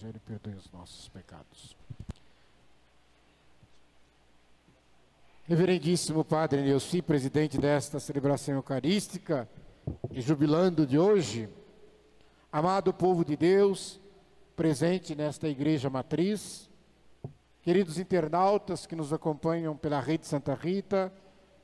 Evangelho e perdoe os nossos pecados. Reverendíssimo Padre Neuci, presidente desta celebração eucarística e jubilando de hoje, amado povo de Deus, presente nesta igreja matriz, queridos internautas que nos acompanham pela Rede Santa Rita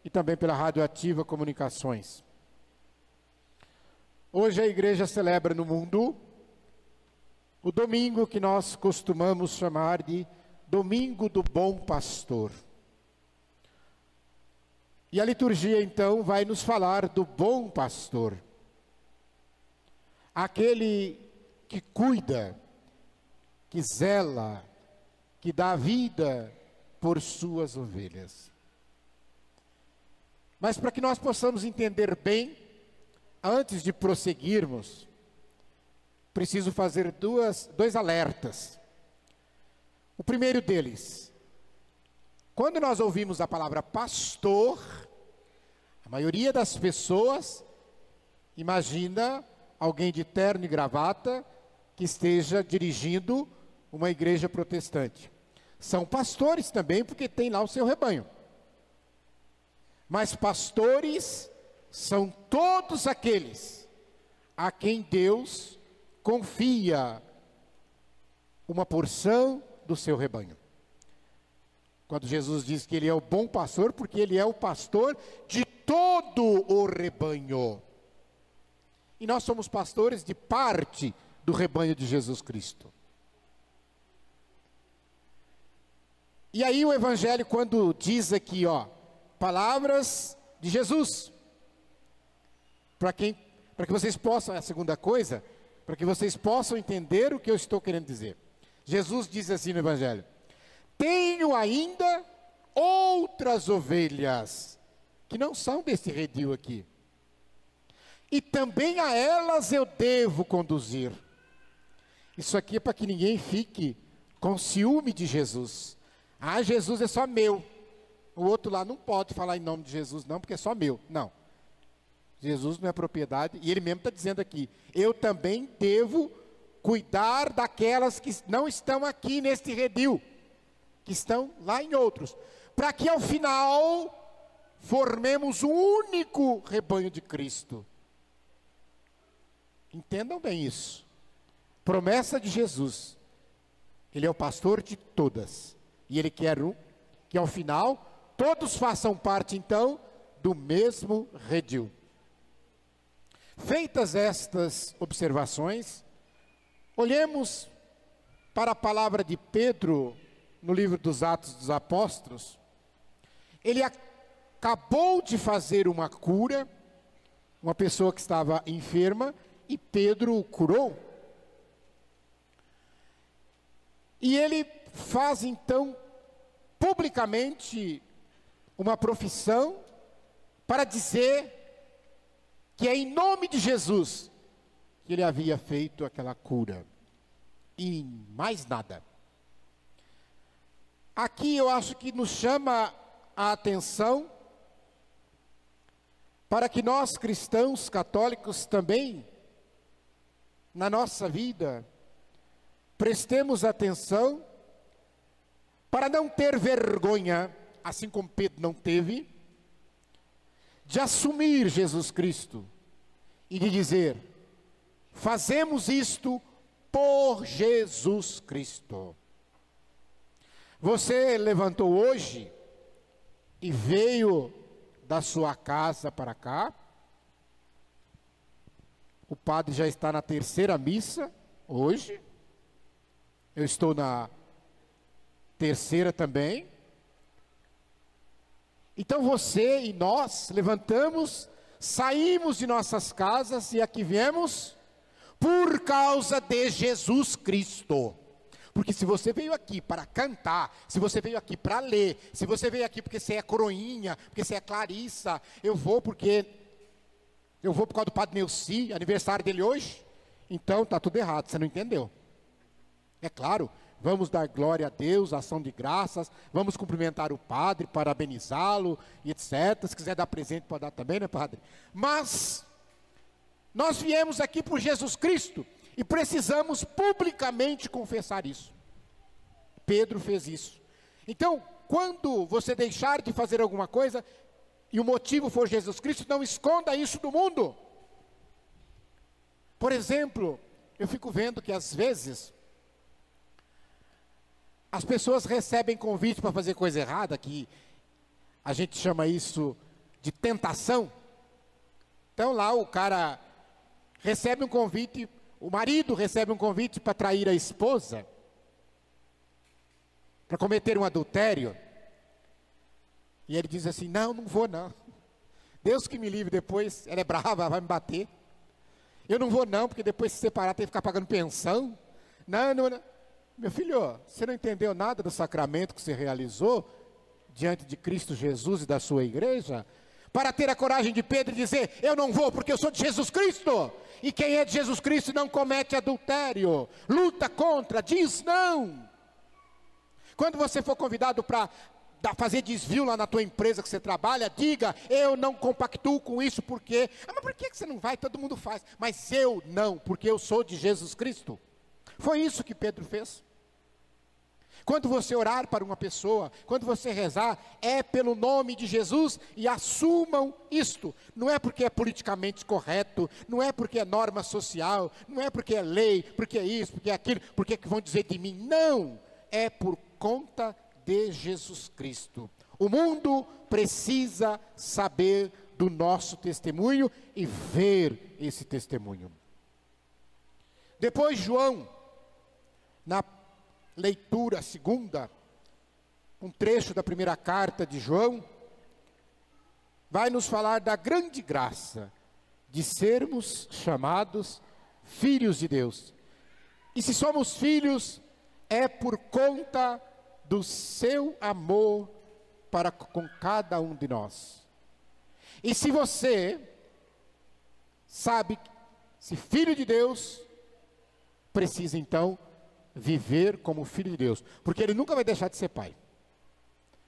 e também pela Rádio Ativa Comunicações. Hoje a igreja celebra no mundo o domingo que nós costumamos chamar de Domingo do Bom Pastor. E a liturgia então vai nos falar do bom pastor, aquele que cuida, que zela, que dá vida por suas ovelhas. Mas para que nós possamos entender bem, antes de prosseguirmos, preciso fazer dois alertas. O primeiro deles: quando nós ouvimos a palavra pastor, a maioria das pessoas imagina alguém de terno e gravata que esteja dirigindo uma igreja protestante. São pastores também, porque tem lá o seu rebanho. Mas pastores são todos aqueles a quem Deus confia uma porção do seu rebanho. Quando Jesus diz que Ele é o bom pastor, porque Ele é o pastor de todo o rebanho. E nós somos pastores de parte do rebanho de Jesus Cristo. E aí o Evangelho, quando diz aqui, palavras de Jesus, para que vocês possam, a segunda coisa, para que vocês possam entender o que eu estou querendo dizer. Jesus diz assim no Evangelho: tenho ainda outras ovelhas, que não são desse redil aqui, e também a elas eu devo conduzir. Isso aqui é para que ninguém fique com ciúme de Jesus. Ah, Jesus é só meu. O outro lá não pode falar em nome de Jesus não, porque é só meu. Não. Jesus não é propriedade, e Ele mesmo está dizendo aqui: eu também devo cuidar daquelas que não estão aqui neste redil, que estão lá em outros, para que ao final formemos um único rebanho de Cristo. Entendam bem isso. Promessa de Jesus. Ele é o pastor de todas, e Ele quer que ao final todos façam parte então do mesmo redil. Feitas estas observações, olhemos para a palavra de Pedro no livro dos Atos dos Apóstolos. Ele acabou de fazer uma cura, uma pessoa que estava enferma, e Pedro o curou. E ele faz então publicamente uma profissão para dizer que é em nome de Jesus que ele havia feito aquela cura, e mais nada. Aqui eu acho que nos chama a atenção para que nós cristãos católicos também, na nossa vida, prestemos atenção para não ter vergonha, assim como Pedro não teve, de assumir Jesus Cristo e de dizer: fazemos isto por Jesus Cristo. Você levantou hoje e veio da sua casa para cá. O padre já está na terceira missa hoje. Eu estou na terceira também. Então você e nós levantamos, saímos de nossas casas e aqui viemos por causa de Jesus Cristo. Porque se você veio aqui para cantar, se você veio aqui para ler, se você veio aqui porque você é coroinha, porque você é Clarissa, eu vou por causa do Padre Neuci, aniversário dele hoje, então está tudo errado, você não entendeu. É claro, vamos dar glória a Deus, ação de graças, vamos cumprimentar o padre, parabenizá-lo e etc. Se quiser dar presente, pode dar também, né, padre? Mas nós viemos aqui por Jesus Cristo, E precisamos publicamente confessar isso. Pedro fez isso. Então, quando você deixar de fazer alguma coisa, e o motivo for Jesus Cristo, não esconda isso do mundo. Por exemplo, eu fico vendo que às vezes as pessoas recebem convite para fazer coisa errada, que a gente chama isso de tentação. Então lá o cara recebe um convite, o marido recebe um convite para trair a esposa, para cometer um adultério. E ele diz assim: não vou não. Deus que me livre, depois ela é brava, vai me bater. Eu não vou não, porque depois se separar tem que ficar pagando pensão. Não. Meu filho, você não entendeu nada do sacramento que você realizou diante de Cristo Jesus e da sua igreja? Para ter a coragem de Pedro dizer: eu não vou porque eu sou de Jesus Cristo. E quem é de Jesus Cristo não comete adultério, luta contra, diz não. Quando você for convidado para fazer desvio lá na tua empresa que você trabalha, diga: eu não compactuo com isso, porque... mas por que você não vai? Todo mundo faz. Mas eu não, porque eu sou de Jesus Cristo. Foi isso que Pedro fez. Quando você orar para uma pessoa, quando você rezar, é pelo nome de Jesus, e assumam isto. Não é porque é politicamente correto, não é porque é norma social, não é porque é lei, porque é isso, porque é aquilo, porque é que vão dizer de mim. Não, é por conta de Jesus Cristo. O mundo precisa saber do nosso testemunho e ver esse testemunho. Depois João, na leitura segunda, um trecho da primeira carta de João, vai nos falar da grande graça de sermos chamados filhos de Deus. E se somos filhos, é por conta do seu amor para com cada um de nós. E se você sabe, se filho de Deus, precisa então viver como filho de Deus, porque ele nunca vai deixar de ser pai.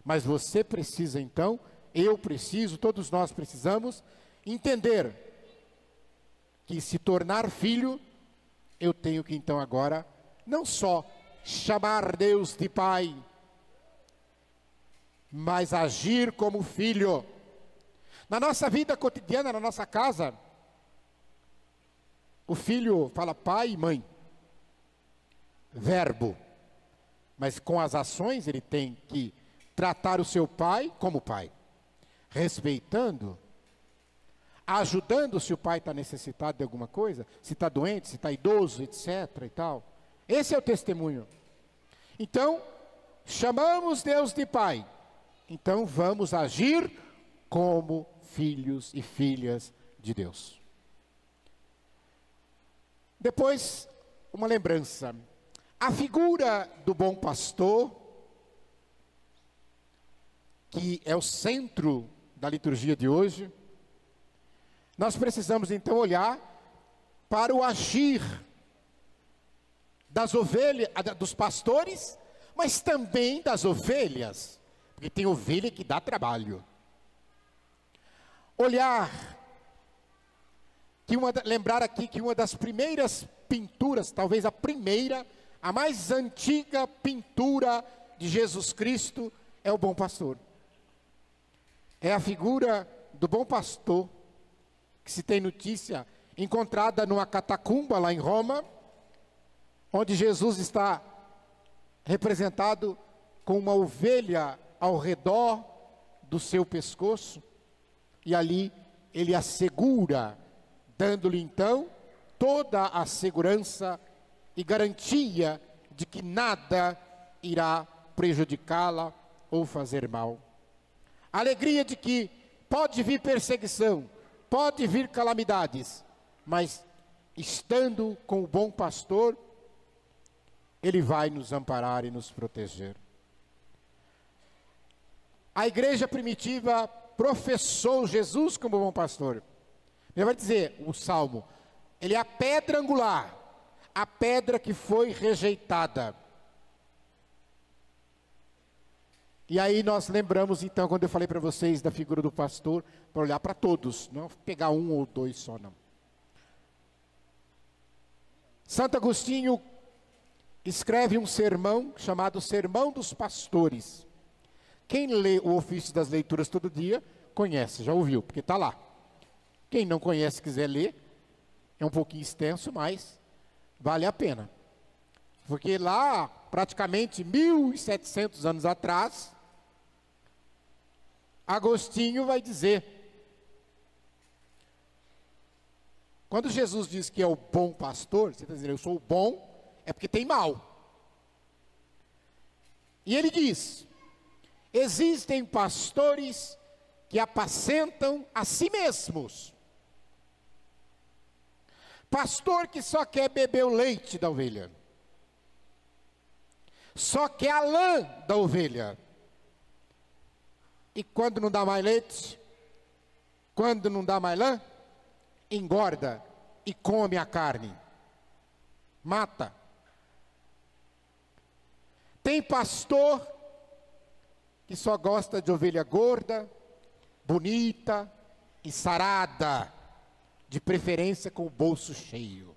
Mas você precisa então, eu preciso, todos nós precisamos entender que se tornar filho, eu tenho que então agora não só chamar Deus de pai, mas agir como filho. Na nossa vida cotidiana, na nossa casa, o filho fala pai e mãe, verbo, mas com as ações ele tem que tratar o seu pai como pai, respeitando, ajudando se o pai está necessitado de alguma coisa, se está doente, se está idoso, etc. e tal. Esse é o testemunho. Então, chamamos Deus de pai, então vamos agir como filhos e filhas de Deus. Depois, uma lembrança. A figura do bom pastor, que é o centro da liturgia de hoje, nós precisamos então olhar para o agir das ovelhas, dos pastores, mas também das ovelhas, porque tem ovelha que dá trabalho. Lembrar aqui que uma das primeiras pinturas, talvez a primeira, a mais antiga pintura de Jesus Cristo é o bom pastor. É a figura do bom pastor, que se tem notícia, encontrada numa catacumba lá em Roma, onde Jesus está representado com uma ovelha ao redor do seu pescoço, e ali ele assegura, dando-lhe então toda a segurança e garantia de que nada irá prejudicá-la ou fazer mal. A alegria de que pode vir perseguição, pode vir calamidades, mas estando com o bom pastor, ele vai nos amparar e nos proteger. A igreja primitiva professou Jesus como bom pastor. Ele vai dizer, o Salmo, ele é a pedra angular, a pedra que foi rejeitada. E aí nós lembramos então, quando eu falei para vocês da figura do pastor, para olhar para todos, não pegar um ou dois só não. Santo Agostinho escreve um sermão chamado Sermão dos Pastores. Quem lê o ofício das leituras todo dia, conhece, já ouviu, porque está lá. Quem não conhece, quiser ler, é um pouquinho extenso, mas vale a pena. Porque lá, praticamente 1700 anos atrás, Agostinho vai dizer, quando Jesus diz que é o bom pastor, você está dizendo, eu sou o bom, é porque tem mal. E ele diz, existem pastores que apacentam a si mesmos. Pastor que só quer beber o leite da ovelha. Só quer a lã da ovelha. E quando não dá mais leite, quando não dá mais lã, engorda e come a carne. Mata. Tem pastor que só gosta de ovelha gorda, bonita e sarada, de preferência com o bolso cheio.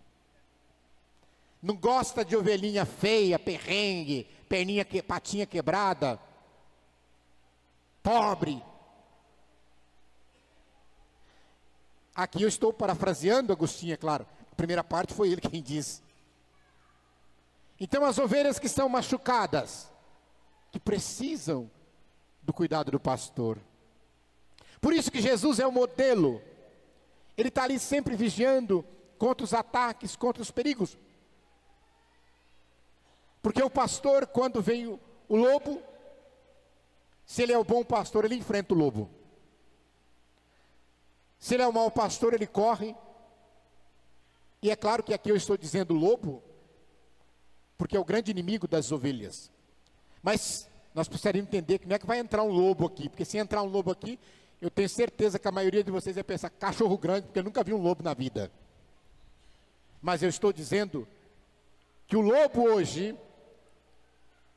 Não gosta de ovelhinha feia, perrengue, patinha quebrada, pobre. Aqui eu estou parafraseando Agostinho, é claro. A primeira parte foi ele quem disse. Então as ovelhas que estão machucadas, que precisam do cuidado do pastor. Por isso que Jesus é o modelo. Ele está ali sempre vigiando contra os ataques, contra os perigos. Porque o pastor, quando vem o lobo, se ele é o bom pastor, ele enfrenta o lobo. Se ele é o mau pastor, ele corre. E é claro que aqui eu estou dizendo lobo, porque é o grande inimigo das ovelhas. Mas nós precisaríamos entender que não é que vai entrar um lobo aqui, porque se entrar um lobo aqui, eu tenho certeza que a maioria de vocês vai pensar, cachorro grande, porque eu nunca vi um lobo na vida. Mas eu estou dizendo que o lobo hoje,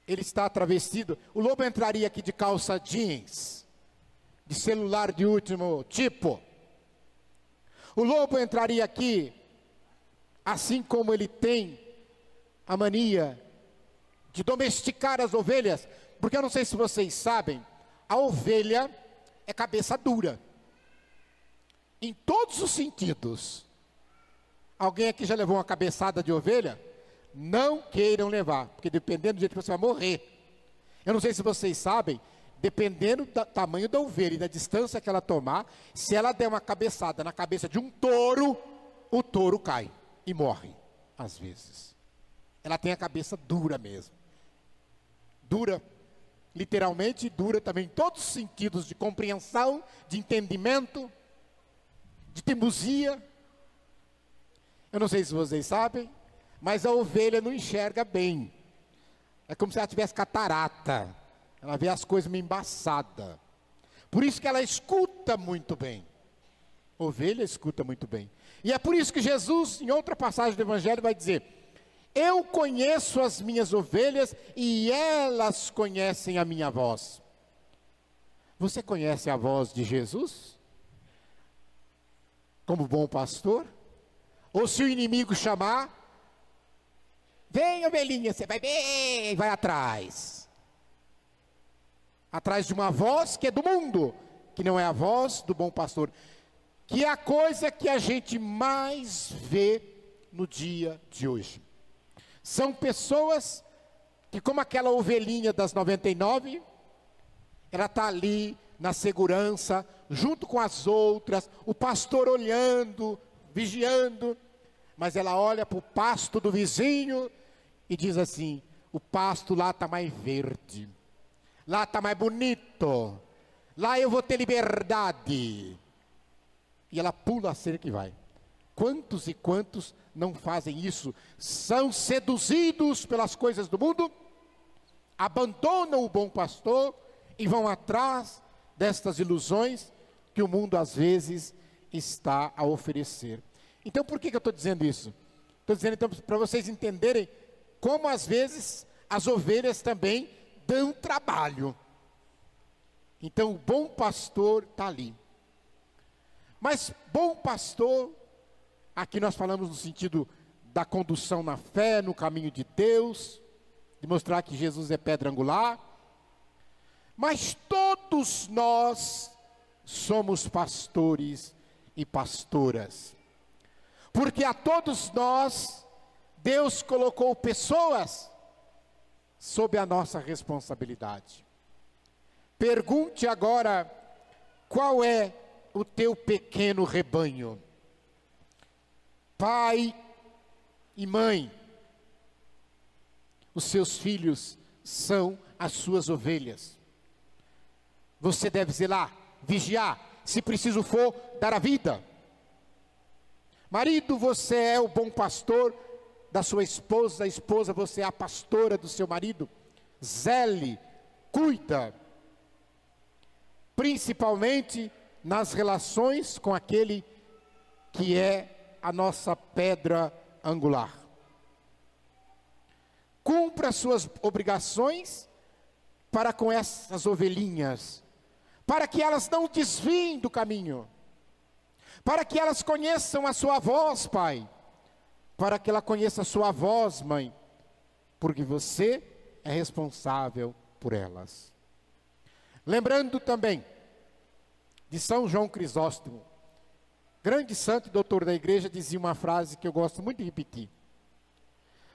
ele está travestido. O lobo entraria aqui de calça jeans, de celular de último tipo. O lobo entraria aqui, assim como ele tem a mania de domesticar as ovelhas, porque eu não sei se vocês sabem, a ovelha é cabeça dura, em todos os sentidos. Alguém aqui já levou uma cabeçada de ovelha? Não queiram levar, porque dependendo do jeito que você vai morrer. Eu não sei se vocês sabem, dependendo do tamanho da ovelha e da distância que ela tomar, se ela der uma cabeçada na cabeça de um touro, o touro cai e morre, às vezes. Ela tem a cabeça dura mesmo. Dura, literalmente, dura também em todos os sentidos de compreensão, de entendimento, de teimosia. Eu não sei se vocês sabem, mas a ovelha não enxerga bem. É como se ela tivesse catarata. Ela vê as coisas meio embaçadas. Por isso que ela escuta muito bem. Ovelha escuta muito bem. E é por isso que Jesus, em outra passagem do Evangelho, vai dizer: eu conheço as minhas ovelhas e elas conhecem a minha voz. Você conhece a voz de Jesus? Como bom pastor? Ou se o inimigo chamar, vem ovelhinha, você vai bem, vai atrás. Atrás de uma voz que é do mundo, que não é a voz do bom pastor. Que é a coisa que a gente mais vê no dia de hoje. São pessoas que, como aquela ovelhinha das 99, ela está ali na segurança, junto com as outras, o pastor olhando, vigiando, mas ela olha para o pasto do vizinho e diz assim: o pasto lá está mais verde, lá está mais bonito, lá eu vou ter liberdade. E ela pula a cerca e vai. Quantos e quantos não fazem isso? São seduzidos pelas coisas do mundo, abandonam o bom pastor e vão atrás destas ilusões que o mundo às vezes está a oferecer. Então por que eu estou dizendo isso? Estou dizendo então para vocês entenderem como às vezes as ovelhas também dão trabalho. Então o bom pastor está ali. Mas bom pastor, aqui nós falamos no sentido da condução na fé, no caminho de Deus, de mostrar que Jesus é pedra angular. Mas todos nós somos pastores e pastoras, porque a todos nós Deus colocou pessoas sob a nossa responsabilidade. Pergunte agora, qual é o teu pequeno rebanho? Pai e mãe, os seus filhos são as suas ovelhas. Você deve zelar, vigiar, se preciso for, dar a vida. Marido, você é o bom pastor da sua esposa, esposa, você é a pastora do seu marido. Zele, cuida, principalmente nas relações com aquele que é a nossa pedra angular. Cumpra suas obrigações para com essas ovelhinhas, para que elas não desviem do caminho, para que elas conheçam a sua voz, Pai, para que ela conheça a sua voz, Mãe, porque você é responsável por elas. Lembrando também de São João Crisóstomo, grande santo e doutor da igreja, dizia uma frase que eu gosto muito de repetir: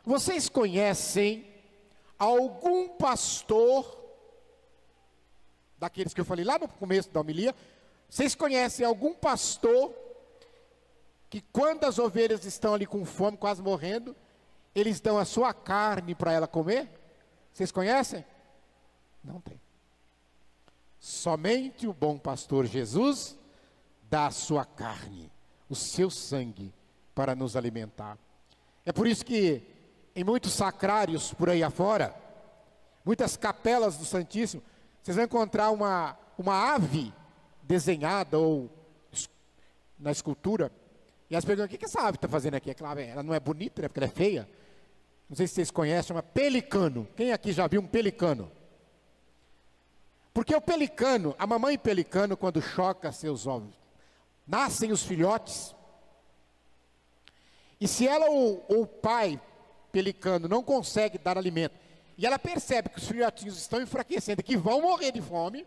vocês conhecem algum pastor, daqueles que eu falei lá no começo da homilia, vocês conhecem algum pastor que quando as ovelhas estão ali com fome, quase morrendo, eles dão a sua carne para ela comer? Vocês conhecem? Não tem. Somente o bom pastor Jesus dá a sua carne, o seu sangue, para nos alimentar. É por isso que em muitos sacrários por aí afora, muitas capelas do Santíssimo, vocês vão encontrar uma ave desenhada ou na escultura. E elas perguntam: o que essa ave está fazendo aqui? Ela não é bonita, né, porque ela é feia. Não sei se vocês conhecem, chama pelicano. Quem aqui já viu um pelicano? Porque o pelicano, a mamãe pelicano, quando choca seus ovos, nascem os filhotes. E se ela ou o pai pelicano não consegue dar alimento, e ela percebe que os filhotinhos estão enfraquecendo, que vão morrer de fome,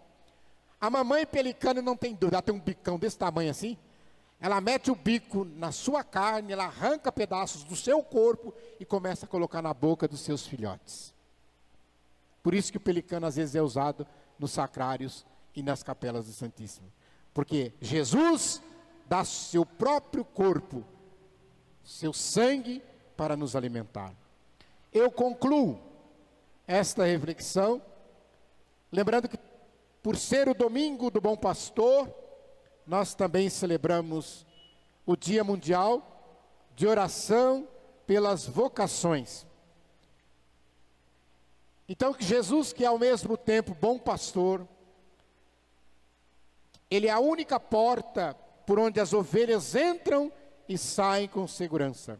a mamãe pelicano não tem dúvida, ela tem um bicão desse tamanho assim, ela mete o bico na sua carne, ela arranca pedaços do seu corpo e começa a colocar na boca dos seus filhotes. Por isso que o pelicano às vezes é usado nos sacrários e nas capelas do Santíssimo. Porque Jesus dá seu próprio corpo, seu sangue, para nos alimentar. Eu concluo esta reflexão, lembrando que por ser o domingo do Bom Pastor, nós também celebramos o Dia Mundial de Oração pelas Vocações. Então, que Jesus, que é ao mesmo tempo bom pastor, Ele é a única porta por onde as ovelhas entram e saem com segurança.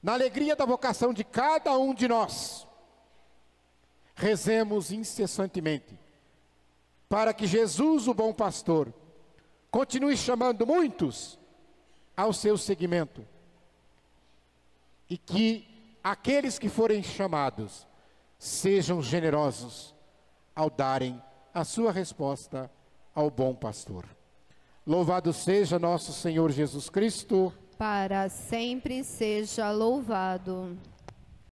Na alegria da vocação de cada um de nós, rezemos incessantemente, para que Jesus, o bom pastor, continue chamando muitos ao seu seguimento, e que aqueles que forem chamados sejam generosos ao darem a sua resposta ao bom pastor. Louvado seja nosso Senhor Jesus Cristo. Para sempre seja louvado.